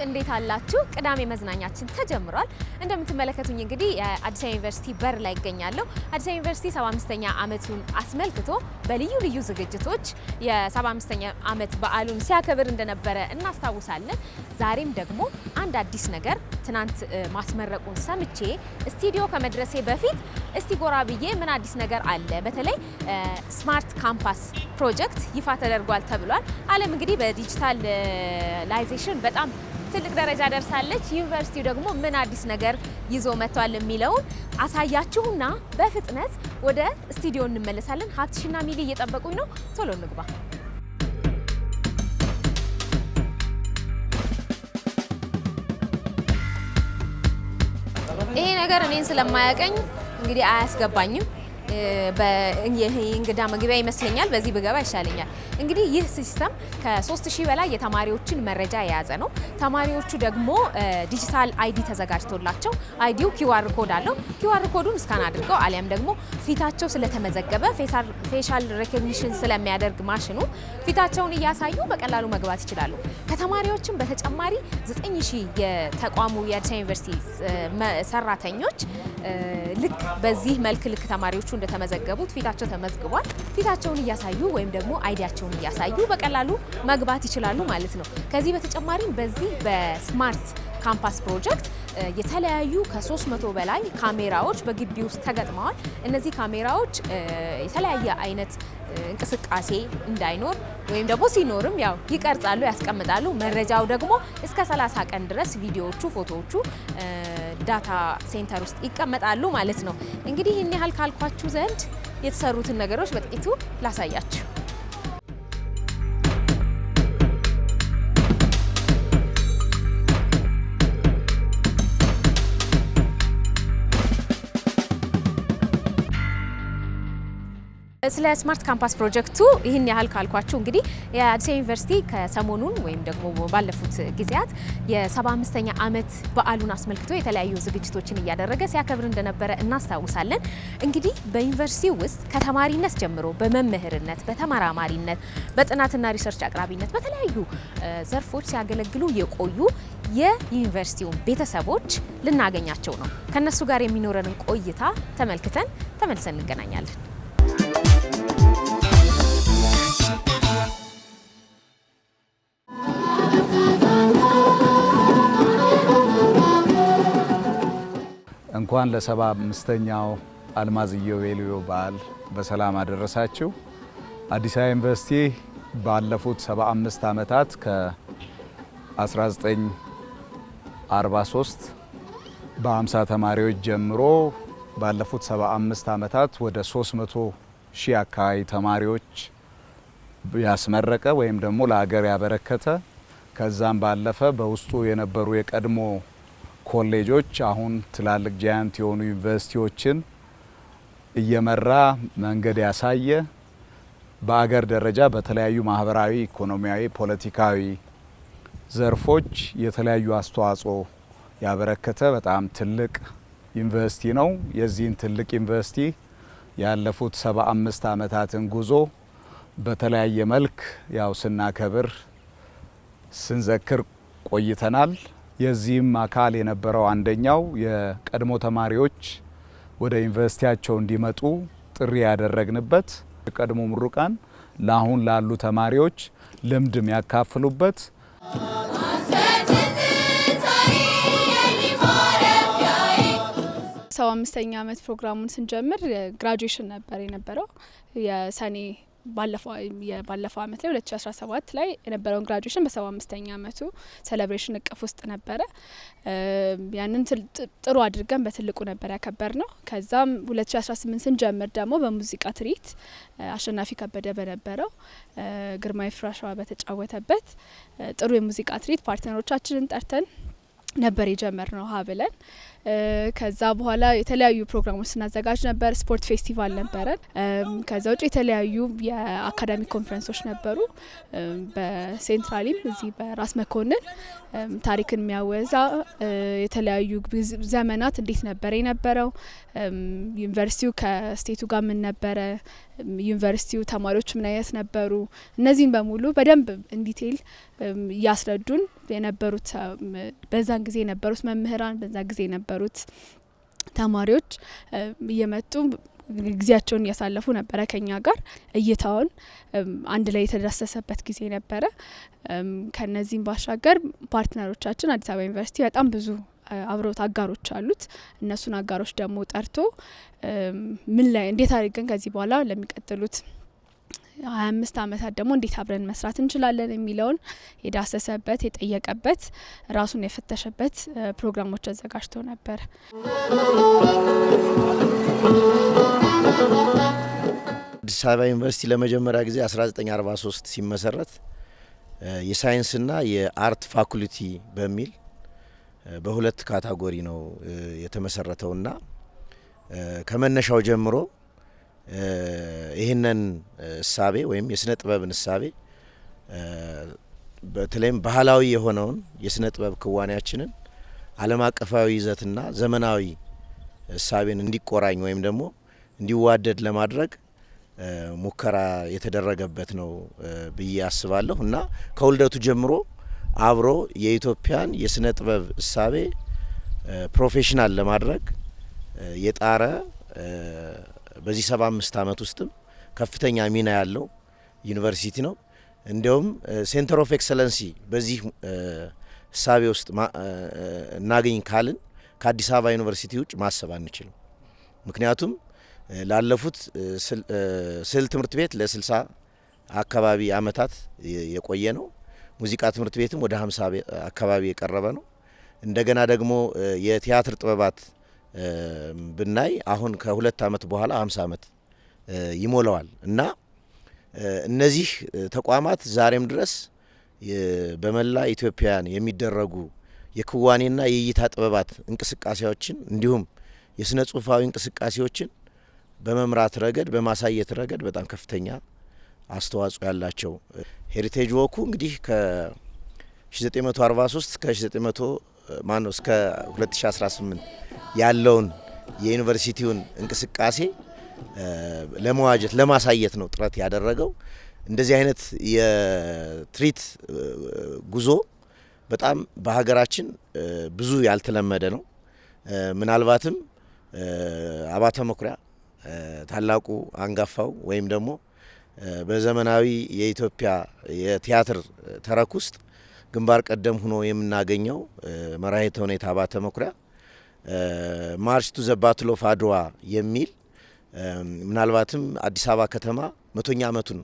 እንዴት አላችሁ? ቅዳሜ መዝናኛችን ተጀምሯል። እንደምትመለከቱኝ እንግዲህ የአዲስ አበባ ዩኒቨርሲቲ በር ላይ ይገኛለሁ። አዲስ አበባ ዩኒቨርሲቲ 75ኛ ዓመቱን አስመልክቶ በልዩ ልዩ ዝግጅቶች የ75ኛ ዓመት በዓሉን ሲያከብር እንደነበረ እናስታውሳለን። ዛሬም ደግሞ አንድ አዲስ ነገር ትናንት ማስመረቁን ሰምቼ ስቱዲዮ ከመድረሴ በፊት እስቲ ጎራ ብዬ ምን አዲስ ነገር አለ፣ በተለይ ስማርት ካምፓስ ፕሮጀክት ይፋ ተደርጓል ተብሏል። ዓለም እንግዲህ በዲጂታላይዜሽን በጣም ትልቅ ደረጃ ደርሳለች። ዩኒቨርሲቲው ደግሞ ምን አዲስ ነገር ይዞ መጥቷል የሚለውን አሳያችሁና በፍጥነት ወደ ስቱዲዮ እንመለሳለን። ሀብትሽና ሚሊ እየጠበቁኝ ነው። ቶሎ እንግባ። ይሄ ነገር እኔን ስለማያቀኝ እንግዲህ አያስገባኝም። ይህ እንግዳ መግቢያ ይመስለኛል። በዚህ ብገባ ይሻለኛል። እንግዲህ ይህ ሲስተም ከ3000 በላይ የተማሪዎችን መረጃ የያዘ ነው። ተማሪዎቹ ደግሞ ዲጂታል አይዲ ተዘጋጅቶላቸው አይዲው ኪዋር ኮድ አለው። ኪዋር ኮዱን ስካን አድርገው አሊያም ደግሞ ፊታቸው ስለተመዘገበ ፌሻል ሬኮግኒሽን ስለሚያደርግ ማሽኑ ፊታቸውን እያሳዩ በቀላሉ መግባት ይችላሉ። ከተማሪዎችም በተጨማሪ 9000 የተቋሙ የአዲስ አበባ ዩኒቨርሲቲ ሰራተኞች ልክ በዚህ መልክ ልክ ተማሪዎቹ እንደተመዘገቡት ፊታቸው ተመዝግቧል። ፊታቸውን እያሳዩ ወይም ደግሞ አይዲያቸውን እያሳዩ በቀላሉ መግባት ይችላሉ ማለት ነው። ከዚህ በተጨማሪም በዚህ በስማርት ካምፓስ ፕሮጀክት የተለያዩ ከ300 በላይ ካሜራዎች በግቢ ውስጥ ተገጥመዋል። እነዚህ ካሜራዎች የተለያየ አይነት እንቅስቃሴ እንዳይኖር ወይም ደግሞ ሲኖርም ያው ይቀርጻሉ፣ ያስቀምጣሉ። መረጃው ደግሞ እስከ 30 ቀን ድረስ ቪዲዮዎቹ፣ ፎቶዎቹ ዳታ ሴንተር ውስጥ ይቀመጣሉ ማለት ነው። እንግዲህ ይህን ያህል ካልኳችሁ ዘንድ የተሰሩትን ነገሮች በጥቂቱ ላሳያችሁ። ስለ ስማርት ካምፓስ ፕሮጀክቱ ይህን ያህል ካልኳችሁ እንግዲህ የአዲስ አበባ ዩኒቨርሲቲ ከሰሞኑን ወይም ደግሞ ባለፉት ጊዜያት የ75ኛ ዓመት በዓሉን አስመልክቶ የተለያዩ ዝግጅቶችን እያደረገ ሲያከብር እንደነበረ እናስታውሳለን። እንግዲህ በዩኒቨርሲቲ ውስጥ ከተማሪነት ጀምሮ በመምህርነት፣ በተመራማሪነት፣ በጥናትና ሪሰርች አቅራቢነት በተለያዩ ዘርፎች ሲያገለግሉ የቆዩ የዩኒቨርሲቲው ቤተሰቦች ልናገኛቸው ነው። ከነሱ ጋር የሚኖረንን ቆይታ ተመልክተን ተመልሰን እንገናኛለን። እንኳን ለ75ኛው አልማዝ ኢዮቤልዩ በዓል በሰላም አደረሳችሁ። አዲስ አበባ ዩኒቨርሲቲ ባለፉት 75 ዓመታት ከ1943 በ50 ተማሪዎች ጀምሮ ባለፉት 75 ዓመታት ወደ 300 ሺህ አካባቢ ተማሪዎች ያስመረቀ ወይም ደግሞ ለሀገር ያበረከተ ከዛም ባለፈ በውስጡ የነበሩ የቀድሞ ኮሌጆች አሁን ትላልቅ ጃያንት የሆኑ ዩኒቨርሲቲዎችን እየመራ መንገድ ያሳየ በአገር ደረጃ በተለያዩ ማህበራዊ፣ ኢኮኖሚያዊ፣ ፖለቲካዊ ዘርፎች የተለያዩ አስተዋጽኦ ያበረከተ በጣም ትልቅ ዩኒቨርሲቲ ነው። የዚህን ትልቅ ዩኒቨርሲቲ ያለፉት 75 ዓመታትን ጉዞ በተለያየ መልክ ያው ስናከብር ስንዘክር ቆይተናል። የዚህም አካል የነበረው አንደኛው የቀድሞ ተማሪዎች ወደ ዩኒቨርሲቲያቸው እንዲመጡ ጥሪ ያደረግንበት፣ የቀድሞ ምሩቃን ለአሁን ላሉ ተማሪዎች ልምድ የሚያካፍሉበት ሰባ 75ኛ ዓመት ፕሮግራሙን ስንጀምር ግራጁዌሽን ነበር የነበረው የሰኔ ባለፈው ዓመት ላይ 2017 ላይ የነበረውን ግራጁዌሽን በ75ኛ ዓመቱ ሴሌብሬሽን እቅፍ ውስጥ ነበረ። ያንን ጥሩ አድርገን በትልቁ ነበር ያከበር ነው። ከዛም 2018 ስንጀምር ደግሞ በሙዚቃ ትርኢት አሸናፊ ከበደ በነበረው ግርማይ ፍራሻዋ በተጫወተበት ጥሩ የሙዚቃ ትርኢት ፓርትነሮቻችንን ጠርተን ነበር የጀመርነው ሀ ብለን። ከዛ በኋላ የተለያዩ ፕሮግራሞች ስናዘጋጅ ነበር። ስፖርት ፌስቲቫል ነበረን። ከዛ ውጭ የተለያዩ የአካዳሚክ ኮንፈረንሶች ነበሩ። በሴንትራሊም እዚህ በራስ መኮንን ታሪክን የሚያወዛ የተለያዩ ዘመናት እንዴት ነበር የነበረው፣ ዩኒቨርሲቲው ከስቴቱ ጋር ምን ነበረ፣ ዩኒቨርሲቲው ተማሪዎች ምን አይነት ነበሩ፣ እነዚህን በሙሉ በደንብ ኢንዲቴይል እያስረዱን የነበሩት በዛን ጊዜ የነበሩት መምህራን፣ በዛን ጊዜ የነበሩት ተማሪዎች እየመጡ ጊዜያቸውን እያሳለፉ ነበረ ከኛ ጋር። እይታውን አንድ ላይ የተዳሰሰበት ጊዜ ነበረ። ከነዚህም ባሻገር ፓርትነሮቻችን አዲስ አበባ ዩኒቨርሲቲ በጣም ብዙ አብሮት አጋሮች አሉት። እነሱን አጋሮች ደግሞ ጠርቶ ምን ላይ እንዴት አድርገን ከዚህ በኋላ ለሚቀጥሉት 25 ዓመታት ደግሞ እንዴት አብረን መስራት እንችላለን የሚለውን የዳሰሰበት የጠየቀበት ራሱን የፈተሸበት ፕሮግራሞች አዘጋጅቶ ነበር። አዲስ አበባ ዩኒቨርሲቲ ለመጀመሪያ ጊዜ 1943 ሲመሰረት የሳይንስና የአርት ፋኩልቲ በሚል በሁለት ካታጎሪ ነው የተመሰረተውና ከመነሻው ጀምሮ ይህንን እሳቤ ወይም የስነ ጥበብን እሳቤ በተለይም ባህላዊ የሆነውን የስነ ጥበብ ክዋኔያችንን ዓለም አቀፋዊ ይዘትና ዘመናዊ እሳቤን እንዲቆራኝ ወይም ደግሞ እንዲዋደድ ለማድረግ ሙከራ የተደረገበት ነው ብዬ አስባለሁ እና ከውልደቱ ጀምሮ አብሮ የኢትዮጵያን የስነ ጥበብ እሳቤ ፕሮፌሽናል ለማድረግ የጣረ በዚህ 75 ዓመት ውስጥም ከፍተኛ ሚና ያለው ዩኒቨርሲቲ ነው። እንዲያውም ሴንተር ኦፍ ኤክሰለንሲ በዚህ እሳቤ ውስጥ እናገኝ ካልን ከአዲስ አበባ ዩኒቨርሲቲ ውጭ ማሰብ አንችልም። ምክንያቱም ላለፉት ስዕል ትምህርት ቤት ለ60 አካባቢ አመታት የቆየ ነው። ሙዚቃ ትምህርት ቤትም ወደ 50 አካባቢ የቀረበ ነው። እንደገና ደግሞ የቲያትር ጥበባት ብናይ አሁን ከ2 አመት በኋላ 50 አመት ይሞላዋል እና እነዚህ ተቋማት ዛሬም ድረስ በመላ ኢትዮጵያን የሚደረጉ የክዋኔና የእይታ ጥበባት እንቅስቃሴዎችን እንዲሁም የስነ ጽሁፋዊ እንቅስቃሴዎችን በመምራት ረገድ በማሳየት ረገድ በጣም ከፍተኛ አስተዋጽኦ ያላቸው ሄሪቴጅ ወኩ እንግዲህ ከ1943 እስከ 2018 ያለውን የዩኒቨርሲቲውን እንቅስቃሴ ለመዋጀት ለማሳየት ነው ጥረት ያደረገው። እንደዚህ አይነት የትሪት ጉዞ በጣም በሀገራችን ብዙ ያልተለመደ ነው። ምናልባትም አባተ መኩሪያ ታላቁ አንጋፋው ወይም ደግሞ በዘመናዊ የኢትዮጵያ የቲያትር ተረክ ውስጥ ግንባር ቀደም ሆኖ የምናገኘው መራሄ ተውኔት አባተ መኩሪያ ማርች ቱ ዘ ባትል ኦፍ አድዋ የሚል ምናልባትም አዲስ አበባ ከተማ 100ኛ ዓመቱን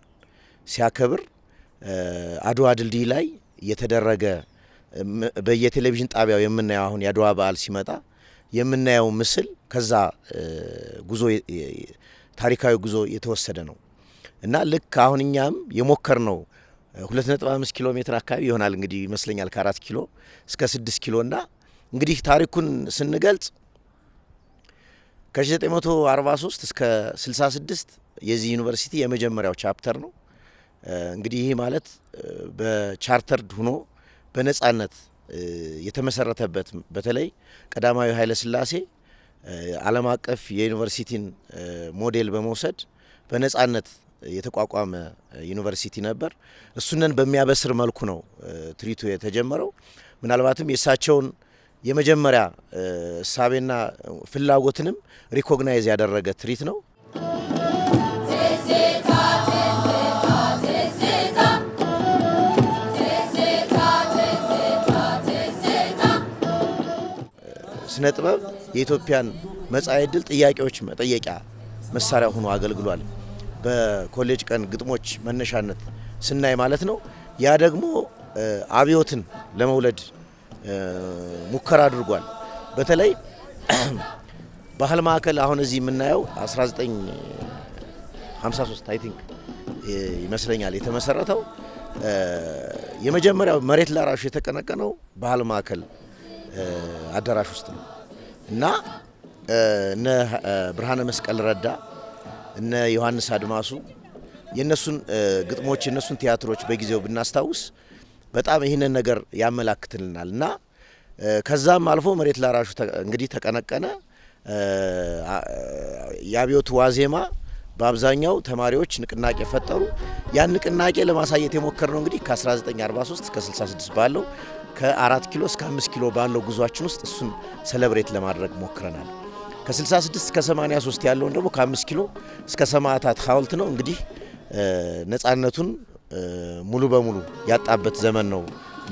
ሲያከብር አድዋ ድልድይ ላይ የተደረገ በየቴሌቪዥን ጣቢያው የምናየው አሁን የአድዋ በዓል ሲመጣ የምናየው ምስል ከዛ ጉዞ ታሪካዊ ጉዞ የተወሰደ ነው እና ልክ አሁን እኛም የሞከር ነው 2.5 ኪሎ ሜትር አካባቢ ይሆናል እንግዲህ ይመስለኛል ከ4 ኪሎ እስከ 6 ኪሎ እና እንግዲህ ታሪኩን ስንገልጽ ከ1943 እስከ 66 የዚህ ዩኒቨርሲቲ የመጀመሪያው ቻፕተር ነው። እንግዲህ ይህ ማለት በቻርተርድ ሆኖ በነጻነት የተመሰረተበት በተለይ ቀዳማዊ ኃይለ ሥላሴ ዓለም አቀፍ የዩኒቨርሲቲን ሞዴል በመውሰድ በነጻነት የተቋቋመ ዩኒቨርሲቲ ነበር። እሱንን በሚያበስር መልኩ ነው ትሪቱ የተጀመረው። ምናልባትም የእሳቸውን የመጀመሪያ እሳቤና ፍላጎትንም ሪኮግናይዝ ያደረገ ትሪት ነው። ስነ ጥበብ የኢትዮጵያን መጻኢ ዕድል ጥያቄዎች መጠየቂያ መሳሪያ ሆኖ አገልግሏል። በኮሌጅ ቀን ግጥሞች መነሻነት ስናይ ማለት ነው። ያ ደግሞ አብዮትን ለመውለድ ሙከራ አድርጓል። በተለይ ባህል ማዕከል አሁን እዚህ የምናየው 1953 አይ ቲንክ ይመስለኛል የተመሰረተው። የመጀመሪያው መሬት ላራሹ የተቀነቀነው ባህል ማዕከል አዳራሽ ውስጥ ነው። እና እነ ብርሃነ መስቀል ረዳ እነ ዮሐንስ አድማሱ የነሱን ግጥሞች የነሱን ቲያትሮች በጊዜው ብናስታውስ በጣም ይህንን ነገር ያመላክትልናል። እና ከዛም አልፎ መሬት ላራሹ እንግዲህ ተቀነቀነ። የአብዮቱ ዋዜማ በአብዛኛው ተማሪዎች ንቅናቄ ፈጠሩ። ያን ንቅናቄ ለማሳየት የሞከርነው እንግዲህ ከ1943 እስከ 66 ባለው ከ4 ኪሎ እስከ 5 ኪሎ ባለው ጉዟችን ውስጥ እሱን ሴሌብሬት ለማድረግ ሞክረናል። ከ66 እስከ 83 ያለውን ደግሞ ከ5 ኪሎ እስከ ሰማዕታት ሐውልት ነው። እንግዲህ ነጻነቱን ሙሉ በሙሉ ያጣበት ዘመን ነው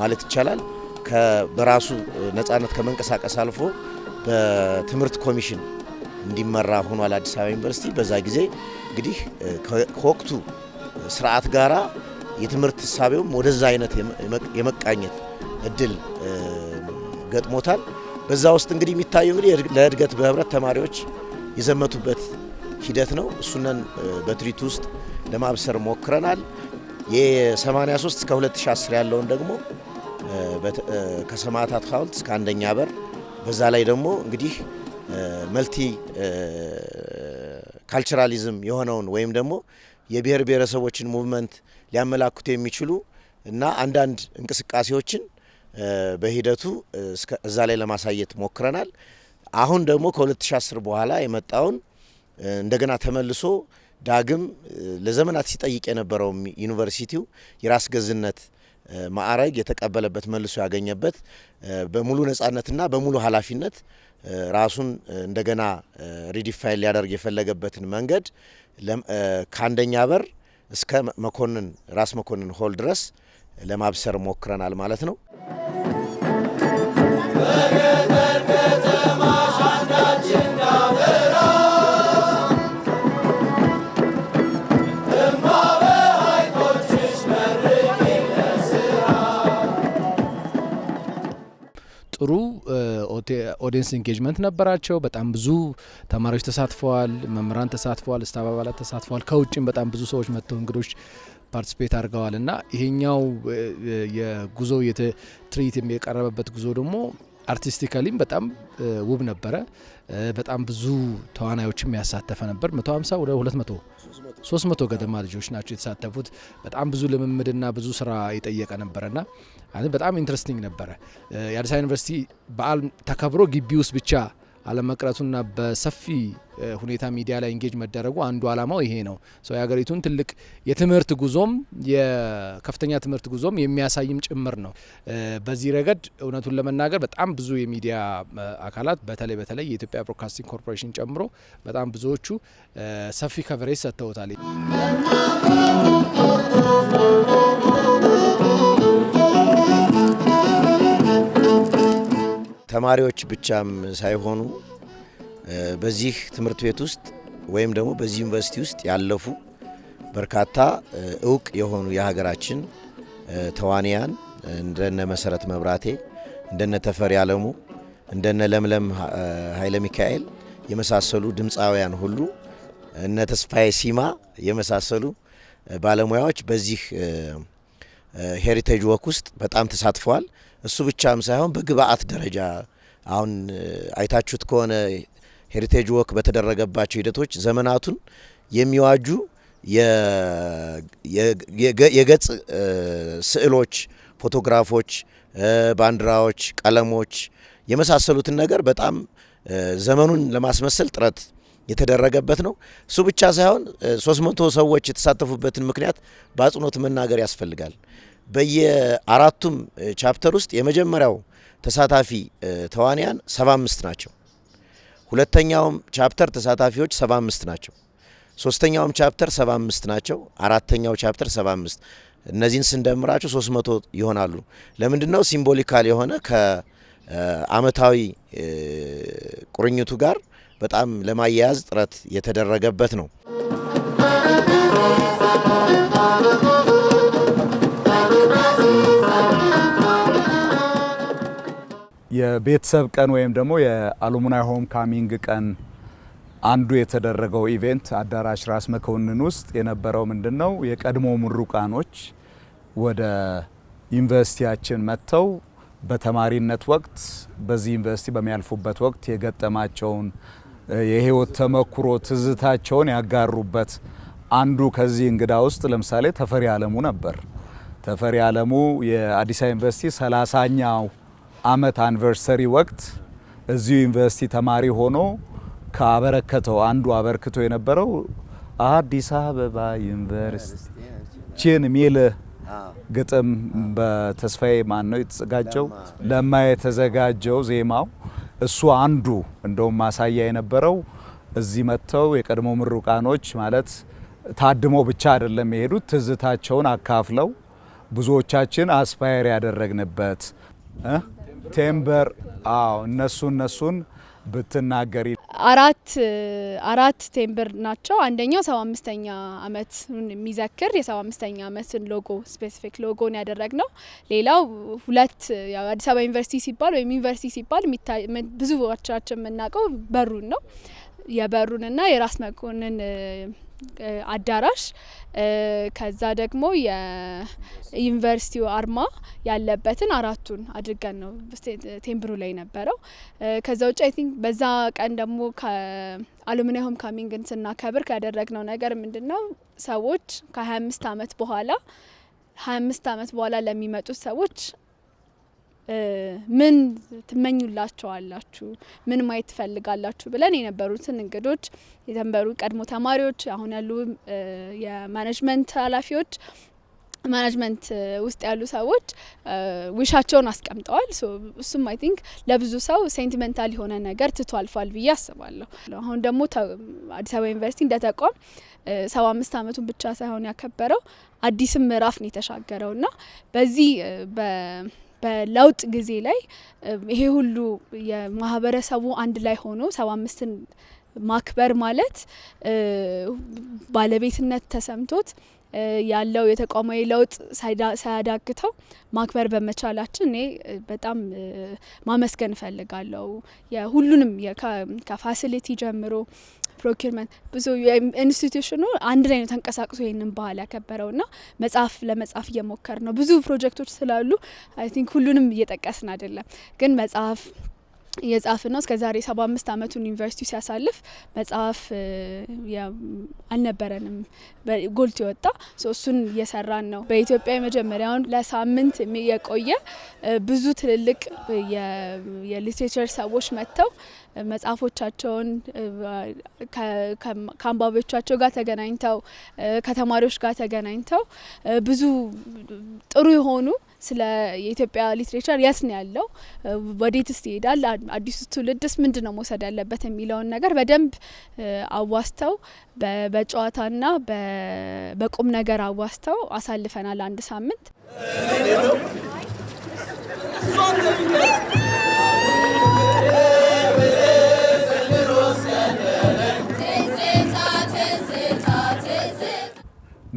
ማለት ይቻላል። በራሱ ነጻነት ከመንቀሳቀስ አልፎ በትምህርት ኮሚሽን እንዲመራ ሆኗል አዲስ አበባ ዩኒቨርሲቲ። በዛ ጊዜ እንግዲህ ከወቅቱ ስርዓት ጋራ የትምህርት ሐሳቤውም ወደዛ አይነት የመቃኘት እድል ገጥሞታል። በዛ ውስጥ እንግዲህ የሚታየው እንግዲህ ለእድገት በህብረት ተማሪዎች የዘመቱበት ሂደት ነው። እሱነን በትርኢት ውስጥ ለማብሰር ሞክረናል። የ83 እስከ 2010 ያለውን ደግሞ ከሰማዕታት ሐውልት እስከ አንደኛ በር በዛ ላይ ደግሞ እንግዲህ መልቲ ካልቸራሊዝም የሆነውን ወይም ደግሞ የብሔር ብሔረሰቦችን ሙቭመንት ሊያመላክቱ የሚችሉ እና አንዳንድ እንቅስቃሴዎችን በሂደቱ እዛ ላይ ለማሳየት ሞክረናል። አሁን ደግሞ ከ2010 በኋላ የመጣውን እንደገና ተመልሶ ዳግም ለዘመናት ሲጠይቅ የነበረው ዩኒቨርሲቲው የራስ ገዝነት ማዕረግ የተቀበለበት መልሶ ያገኘበት በሙሉ ነጻነትና በሙሉ ኃላፊነት ራሱን እንደገና ሪዲፋይን ሊያደርግ የፈለገበትን መንገድ ከአንደኛ በር እስከ መኮንን ራስ መኮንን ሆል ድረስ ለማብሰር ሞክረናል ማለት ነው። ጥሩ ኦዲየንስ ኢንጌጅመንት ነበራቸው። በጣም ብዙ ተማሪዎች ተሳትፈዋል፣ መምህራን ተሳትፈዋል፣ ስታፍ አባላት ተሳትፈዋል። ከውጭም በጣም ብዙ ሰዎች መጥተው እንግዶች ፓርቲሲፔት አድርገዋል እና ይሄኛው የጉዞ የትርኢት የቀረበበት ጉዞ ደግሞ አርቲስቲካሊም በጣም ውብ ነበረ። በጣም ብዙ ተዋናዮችም ያሳተፈ ነበር። 150 ወደ 200 300 ገደማ ልጆች ናቸው የተሳተፉት። በጣም ብዙ ልምምድና ብዙ ስራ የጠየቀ ነበረና በጣም ኢንትረስቲንግ ነበረ። የአዲስ አበባ ዩኒቨርሲቲ በዓል ተከብሮ ግቢ ውስጥ ብቻ አለመቅረቱና በሰፊ ሁኔታ ሚዲያ ላይ ኢንጌጅ መደረጉ አንዱ አላማው ይሄ ነው። የሀገሪቱን ትልቅ የትምህርት ጉዞም የከፍተኛ ትምህርት ጉዞም የሚያሳይም ጭምር ነው። በዚህ ረገድ እውነቱን ለመናገር በጣም ብዙ የሚዲያ አካላት በተለይ የኢትዮጵያ ብሮድካስቲንግ ኮርፖሬሽን ጨምሮ በጣም ብዙዎቹ ሰፊ ከቨሬጅ ሰጥተውታል። ተማሪዎች ብቻም ሳይሆኑ በዚህ ትምህርት ቤት ውስጥ ወይም ደግሞ በዚህ ዩኒቨርሲቲ ውስጥ ያለፉ በርካታ እውቅ የሆኑ የሀገራችን ተዋንያን እንደነ መሰረት መብራቴ፣ እንደነ ተፈሪ አለሙ፣ እንደነ ለምለም ኃይለ ሚካኤል የመሳሰሉ ድምፃውያን ሁሉ እነ ተስፋዬ ሲማ የመሳሰሉ ባለሙያዎች በዚህ ሄሪቴጅ ወክ ውስጥ በጣም ተሳትፈዋል። እሱ ብቻም ሳይሆን በግብአት ደረጃ አሁን አይታችሁት ከሆነ ሄሪቴጅ ወክ በተደረገባቸው ሂደቶች ዘመናቱን የሚዋጁ የገጽ ስዕሎች፣ ፎቶግራፎች፣ ባንዲራዎች፣ ቀለሞች የመሳሰሉትን ነገር በጣም ዘመኑን ለማስመሰል ጥረት የተደረገበት ነው። እሱ ብቻ ሳይሆን 300 ሰዎች የተሳተፉበትን ምክንያት በአጽንኦት መናገር ያስፈልጋል። በየአራቱም ቻፕተር ውስጥ የመጀመሪያው ተሳታፊ ተዋንያን 75 ናቸው። ሁለተኛውም ቻፕተር ተሳታፊዎች 75 ናቸው። ሶስተኛውም ቻፕተር 75 ናቸው። አራተኛው ቻፕተር 75። እነዚህን ስንደምራቸው 300 ይሆናሉ። ለምንድነው? ሲምቦሊካል የሆነ ከአመታዊ ቁርኝቱ ጋር በጣም ለማያያዝ ጥረት የተደረገበት ነው። የቤተሰብ ቀን ወይም ደግሞ የአሉሙናይ ሆም ካሚንግ ቀን አንዱ የተደረገው ኢቬንት አዳራሽ ራስ መኮንን ውስጥ የነበረው ምንድነው? የቀድሞ ምሩቃኖች ወደ ዩኒቨርሲቲያችን መጥተው በተማሪነት ወቅት በዚህ ዩኒቨርሲቲ በሚያልፉበት ወቅት የገጠማቸውን የህይወት ተመክሮ ትዝታቸውን ያጋሩበት አንዱ ከዚህ እንግዳ ውስጥ ለምሳሌ ተፈሪ አለሙ ነበር። ተፈሪ አለሙ የአዲስ አበባ ዩኒቨርሲቲ 30ኛው አመት አኒቨርሰሪ ወቅት እዚሁ ዩኒቨርሲቲ ተማሪ ሆኖ ካበረከተው አንዱ አበርክቶ የነበረው አዲስ አበባ ዩኒቨርሲቲን ሚል ግጥም በተስፋዬ ማን ነው የተዘጋጀው ለማ የተዘጋጀው ዜማው እሱ አንዱ እንደውም ማሳያ የነበረው እዚህ መጥተው የቀድሞ ምሩቃኖች ማለት ታድሞ ብቻ አይደለም የሄዱት ትዝታቸውን አካፍለው ብዙዎቻችን አስፓየር ያደረግንበት ቴምበር እነሱን ብትናገሪ አራት ቴምበር ናቸው። አንደኛው 75ኛ አመት የሚዘክር የ75ኛ አመትን ሎጎ ስፔሲፊክ ሎጎን ያደረግነው። ሌላው ሁለት ያው አዲስ አበባ ዩኒቨርሲቲ ሲባል ወይም ዩኒቨርሲቲ ሲባል ብዙዎቻችን የምናውቀው በሩን ነው። የበሩንና የራስ መኮንን አዳራሽ ከዛ ደግሞ የዩኒቨርሲቲው አርማ ያለበትን አራቱን አድርገን ነው ቴምብሩ ላይ ነበረው። ከዛ ውጭ አይ ቲንክ በዛ ቀን ደግሞ ከአሉሚኒየም ሆም ካሚንግን ስናከብር ያደረግነው ነገር ምንድነው ሰዎች ከ25 አመት በኋላ ለሚመጡት ሰዎች ምን ትመኙላቸዋላችሁ ምን ማየት ትፈልጋላችሁ ብለን የነበሩትን እንግዶች የተንበሩ ቀድሞ ተማሪዎች አሁን ያሉ የማኔጅመንት ኃላፊዎች ማኔጅመንት ውስጥ ያሉ ሰዎች ዊሻቸውን አስቀምጠዋል። እሱም አይ ቲንክ ለብዙ ሰው ሴንቲሜንታል የሆነ ነገር ትቶ አልፏል ብዬ አስባለሁ። አሁን ደግሞ አዲስ አበባ ዩኒቨርሲቲ እንደ ተቋም 75 አመቱን ብቻ ሳይሆን ያከበረው አዲስም ምዕራፍ ነው የተሻገረውና በዚህ በለውጥ ጊዜ ላይ ይሄ ሁሉ የማህበረሰቡ አንድ ላይ ሆኖ 75ን ማክበር ማለት ባለቤትነት ተሰምቶት ያለው የተቋማዊ ለውጥ ሳያዳግተው ማክበር በመቻላችን እኔ በጣም ማመስገን እፈልጋለሁ። የሁሉንም ከፋሲሊቲ ጀምሮ ፕሮኪርመንት ብዙ ኢንስቲትዩሽኑ አንድ ላይ ነው ተንቀሳቅሶ ይሄንን ባህል ያከበረውና ለመጻፍ እየሞከር ነው። ብዙ ፕሮጀክቶች ስላሉ አይ ቲንክ ሁሉንም እየጠቀስን አይደለም፣ ግን መጻፍ የጻፍን ነው። እስከዛሬ 75 አመቱን ዩኒቨርሲቲው ሲያሳልፍ መጽሐፍ አልነበረንም ጎልቶ የወጣ እሱን እየሰራን ነው። በኢትዮጵያ የመጀመሪያውን ለሳምንት የቆየ ብዙ ትልልቅ የሊትሬቸር ሰዎች መጥተው መጽሐፎቻቸውን ከአንባቢዎቻቸው ጋር ተገናኝተው ከተማሪዎች ጋር ተገናኝተው ብዙ ጥሩ የሆኑ ስለ የኢትዮጵያ ሊትሬቸር የት ነው ያለው፣ ወዴትስ ይሄዳል፣ አዲሱ ትውልድስ ምንድነው መውሰድ ያለበት የሚለውን ነገር በደንብ አዋስተው በጨዋታና በቁም ነገር አዋስተው አሳልፈናል አንድ ሳምንት።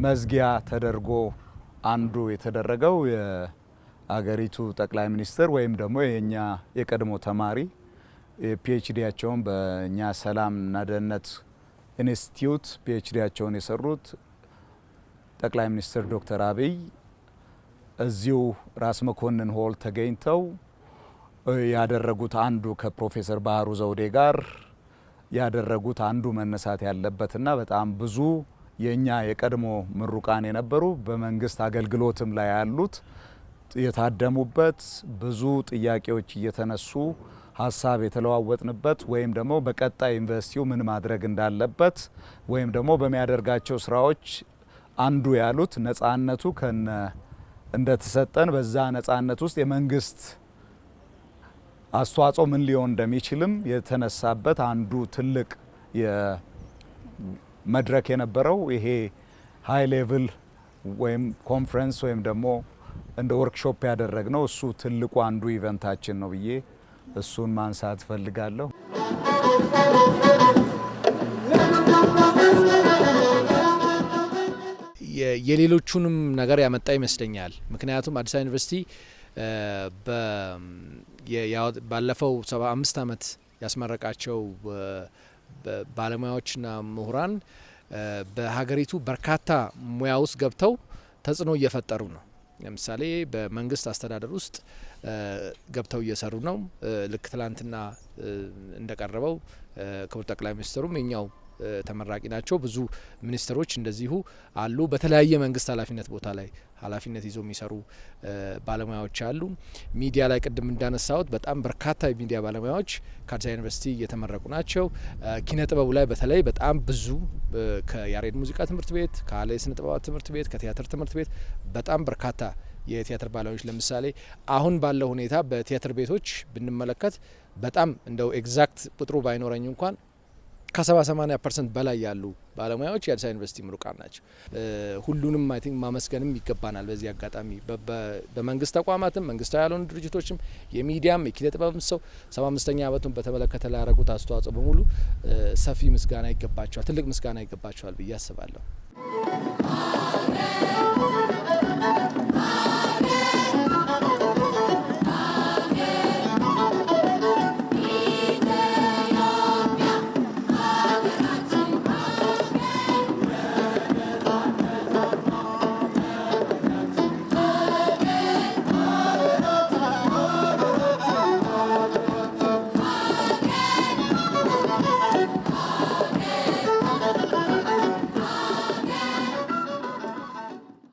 መዝጊያ ተደርጎ አንዱ የተደረገው የአገሪቱ ጠቅላይ ሚኒስትር ወይም ደግሞ የኛ የቀድሞ ተማሪ ፒኤችዲያቸውን በእኛ ሰላምና ደህንነት ኢንስቲትዩት ፒኤችዲያቸውን የሰሩት ጠቅላይ ሚኒስትር ዶክተር አብይ እዚሁ ራስ መኮንን ሆል ተገኝተው ያደረጉት አንዱ ከፕሮፌሰር ባህሩ ዘውዴ ጋር ያደረጉት አንዱ መነሳት ያለበትና በጣም ብዙ የኛ የቀድሞ ምሩቃን የነበሩ በመንግስት አገልግሎትም ላይ ያሉት የታደሙበት ብዙ ጥያቄዎች እየተነሱ ሀሳብ የተለዋወጥንበት ወይም ደግሞ በቀጣይ ዩኒቨርሲቲው ምን ማድረግ እንዳለበት ወይም ደግሞ በሚያደርጋቸው ስራዎች አንዱ ያሉት ነጻነቱ እንደተሰጠን በዛ ነጻነት ውስጥ የመንግስት አስተዋጽኦ ምን ሊሆን እንደሚችልም የተነሳበት አንዱ ትልቅ መድረክ የነበረው ይሄ ሃይ ሌቭል ወይም ኮንፈረንስ ወይም ደግሞ እንደ ወርክሾፕ ያደረግነው እሱ ትልቁ አንዱ ኢቨንታችን ነው ብዬ እሱን ማንሳት ፈልጋለሁ። የሌሎቹንም ነገር ያመጣ ይመስለኛል። ምክንያቱም አዲስ አበባ ዩኒቨርሲቲ ባለፈው 75 አመት ያስመረቃቸው ባለሙያዎችና ምሁራን በሀገሪቱ በርካታ ሙያ ውስጥ ገብተው ተጽዕኖ እየፈጠሩ ነው። ለምሳሌ በመንግስት አስተዳደር ውስጥ ገብተው እየሰሩ ነው። ልክ ትላንትና እንደቀረበው ክቡር ጠቅላይ ሚኒስትሩም የኛው ተመራቂ ናቸው። ብዙ ሚኒስትሮች እንደዚሁ አሉ። በተለያየ መንግስት ኃላፊነት ቦታ ላይ ኃላፊነት ይዞ የሚሰሩ ባለሙያዎች አሉ። ሚዲያ ላይ ቅድም እንዳነሳሁት በጣም በርካታ የሚዲያ ባለሙያዎች ከአዲስ አበባ ዩኒቨርሲቲ እየተመረቁ ናቸው። ኪነ ጥበቡ ላይ በተለይ በጣም ብዙ ከያሬድ ሙዚቃ ትምህርት ቤት፣ ከአለ ስነ ጥበባት ትምህርት ቤት፣ ከቲያትር ትምህርት ቤት በጣም በርካታ የቲያትር ባለሙያዎች ለምሳሌ አሁን ባለው ሁኔታ በቲያትር ቤቶች ብንመለከት በጣም እንደው ኤግዛክት ቁጥሩ ባይኖረኝ እንኳን ከ70-80% በላይ ያሉ ባለሙያዎች የአዲስ አበባ ዩኒቨርሲቲ ምሩቃን ናቸው። ሁሉንም አይ ቲንክ ማመስገንም ይገባናል። በዚህ አጋጣሚ በመንግስት ተቋማትም መንግስታዊ ያልሆኑ ድርጅቶችም የሚዲያም የኪነ ጥበብም ሰው 75ኛ ዓመቱን በተመለከተ ላደረጉት አስተዋጽኦ በሙሉ ሰፊ ምስጋና ይገባቸዋል፣ ትልቅ ምስጋና ይገባቸዋል ብዬ አስባለሁ።